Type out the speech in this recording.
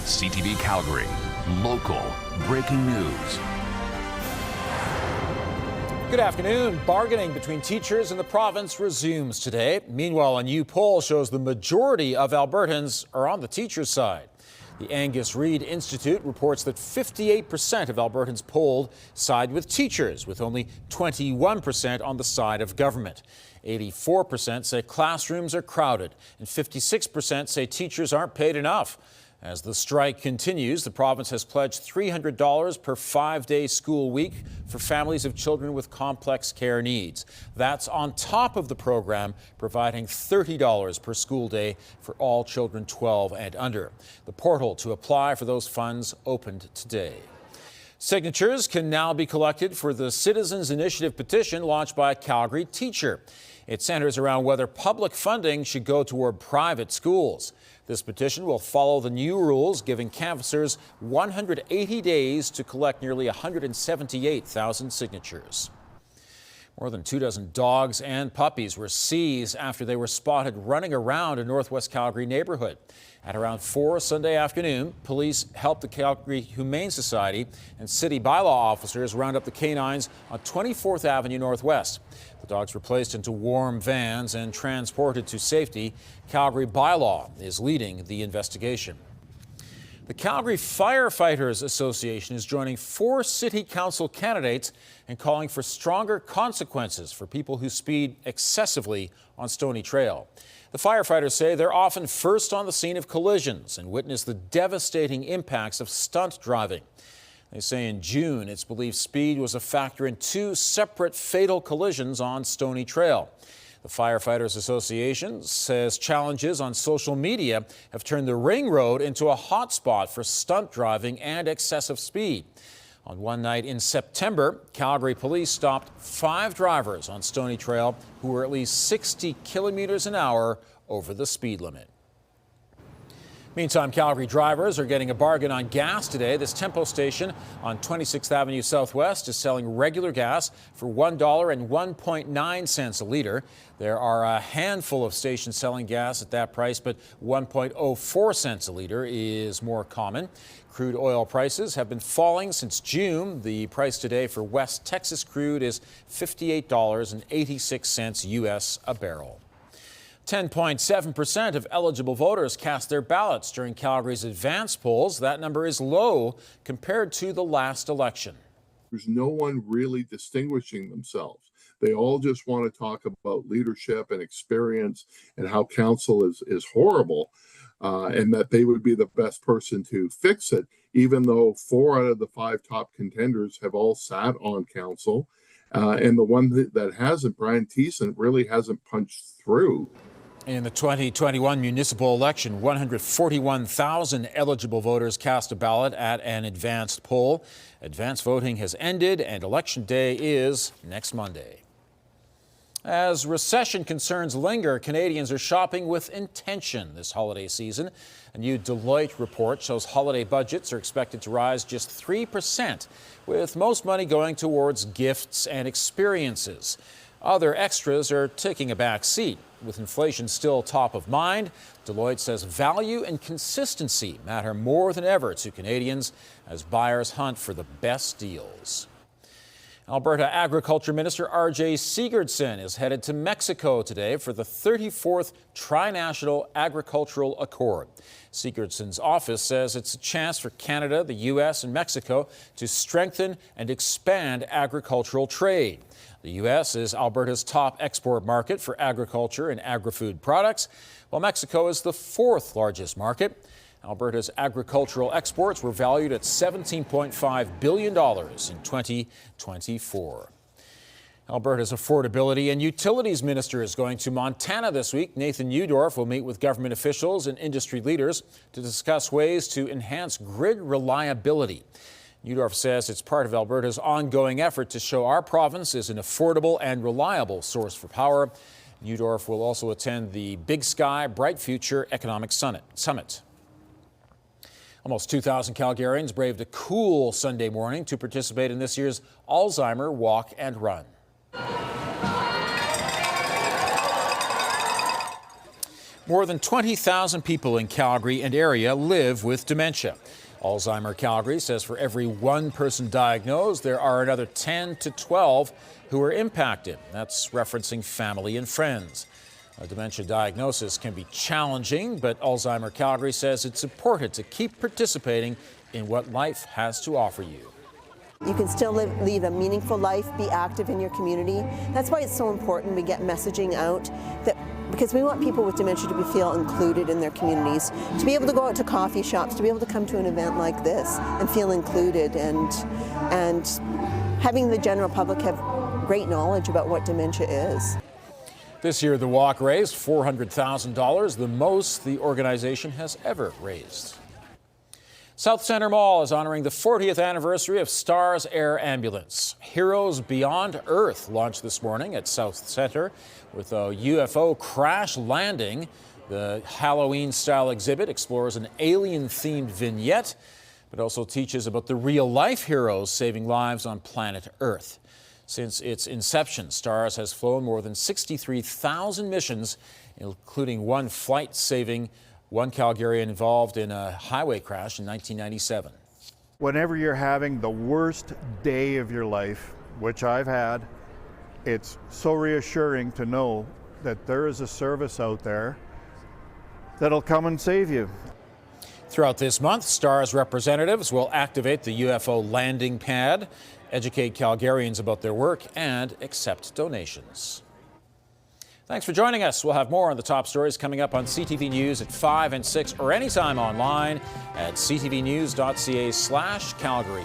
CTV Calgary. Local breaking news. Good afternoon. Bargaining between teachers and the province resumes today. Meanwhile, a new poll shows the majority of Albertans are on the teachers' side. The Angus Reid Institute reports that 58% of Albertans polled side with teachers, with only 21% on the side of government. 84% say classrooms are crowded, and 56% say teachers aren't paid enough. As the strike continues, the province has pledged $300 per 5-day school week for families of children with complex care needs. That's on top of the program providing $30 per school day for all children 12 and under. The portal to apply for those funds opened today. Signatures can now be collected for the Citizens Initiative petition launched by a Calgary teacher. It centers around whether public funding should go toward private schools. This petition will follow the new rules, giving canvassers 180 days to collect nearly 178,000 signatures. More than 24 dogs and puppies were seized after they were spotted running around a northwest Calgary neighborhood. At around 4 Sunday afternoon, police helped the Calgary Humane Society and city bylaw officers round up the canines on 24th Avenue Northwest. The dogs were placed into warm vans and transported to safety. Calgary bylaw is leading the investigation. The Calgary Firefighters Association is joining 4 city council candidates and calling for stronger consequences for people who speed excessively on Stoney Trail. The firefighters say they're often first on the scene of collisions and witness the devastating impacts of stunt driving. They say in June, it's believed speed was a factor in 2 separate fatal collisions on Stoney Trail. The Firefighters Association says challenges on social media have turned the ring road into a hotspot for stunt driving and excessive speed. On one night in September, Calgary police stopped 5 drivers on Stoney Trail who were at least 60 kilometers an hour over the speed limit. Meantime, Calgary drivers are getting a bargain on gas today. This Tempo station on 26th Avenue Southwest is selling regular gas for $1 and 1.9 cents a liter. There are a handful of stations selling gas at that price, but 1.04 cents a liter is more common. Crude oil prices have been falling since June. The price today for West Texas crude is $58.86 U.S. a barrel. 10.7% of eligible voters cast their ballots during Calgary's advance polls. That number is low compared to the last election. There's no one really distinguishing themselves. They all just want to talk about leadership and experience and how council is horrible, and that they would be the best person to fix it, even though 4 out of the 5 top contenders have all sat on council. And the one that hasn't, Brian Thiessen, really hasn't punched through. In the 2021 municipal election, 141,000 eligible voters cast a ballot at an advanced poll. Advanced voting has ended and Election Day is next Monday. As recession concerns linger, Canadians are shopping with intention this holiday season. A new Deloitte report shows holiday budgets are expected to rise just 3%, with most money going towards gifts and experiences. Other extras are taking a back seat. With inflation still top of mind, Deloitte says value and consistency matter more than ever to Canadians as buyers hunt for the best deals. Alberta Agriculture Minister R.J. Sigurdson is headed to Mexico today for the 34th Tri-National Agricultural Accord. Sigurdson's office says it's a chance for Canada, the U.S. and Mexico to strengthen and expand agricultural trade. The U.S. is Alberta's top export market for agriculture and agri-food products, while Mexico is the 4th largest market. Alberta's agricultural exports were valued at $17.5 billion in 2024. Alberta's Affordability and Utilities Minister is going to Montana this week. Nathan Neudorf will meet with government officials and industry leaders to discuss ways to enhance grid reliability. Neudorf says it's part of Alberta's ongoing effort to show our province is an affordable and reliable source for power. Neudorf will also attend the Big Sky Bright Future Economic Summit. Almost 2,000 Calgarians braved a cool Sunday morning to participate in this year's Alzheimer Walk and Run. More than 20,000 people in Calgary and area live with dementia. Alzheimer Calgary says for every one person diagnosed, there are another 10 to 12 who are impacted. That's referencing family and friends. A dementia diagnosis can be challenging, but Alzheimer Calgary says it's important to keep participating in what life has to offer you. You can still lead a meaningful life, be active in your community. That's why it's so important we get messaging out, because we want people with dementia to feel included in their communities, to be able to go out to coffee shops, to be able to come to an event like this and feel included, and having the general public have great knowledge about what dementia is. This year, the walk raised $400,000, the most the organization has ever raised. South Centre Mall is honoring the 40th anniversary of Stars Air Ambulance. Heroes Beyond Earth launched this morning at South Centre with a UFO crash landing. The Halloween-style exhibit explores an alien-themed vignette, but also teaches about the real-life heroes saving lives on planet Earth. Since its inception, STARS has flown more than 63,000 missions, including one flight saving one Calgarian involved in a highway crash in 1997. Whenever you're having the worst day of your life, which I've had, it's so reassuring to know that there is a service out there that'll come and save you. Throughout this month, STARS representatives will activate the UFO landing pad, educate Calgarians about their work, and accept donations. Thanks for joining us. We'll have more on the top stories coming up on CTV News at 5 and 6 or anytime online at ctvnews.ca/Calgary.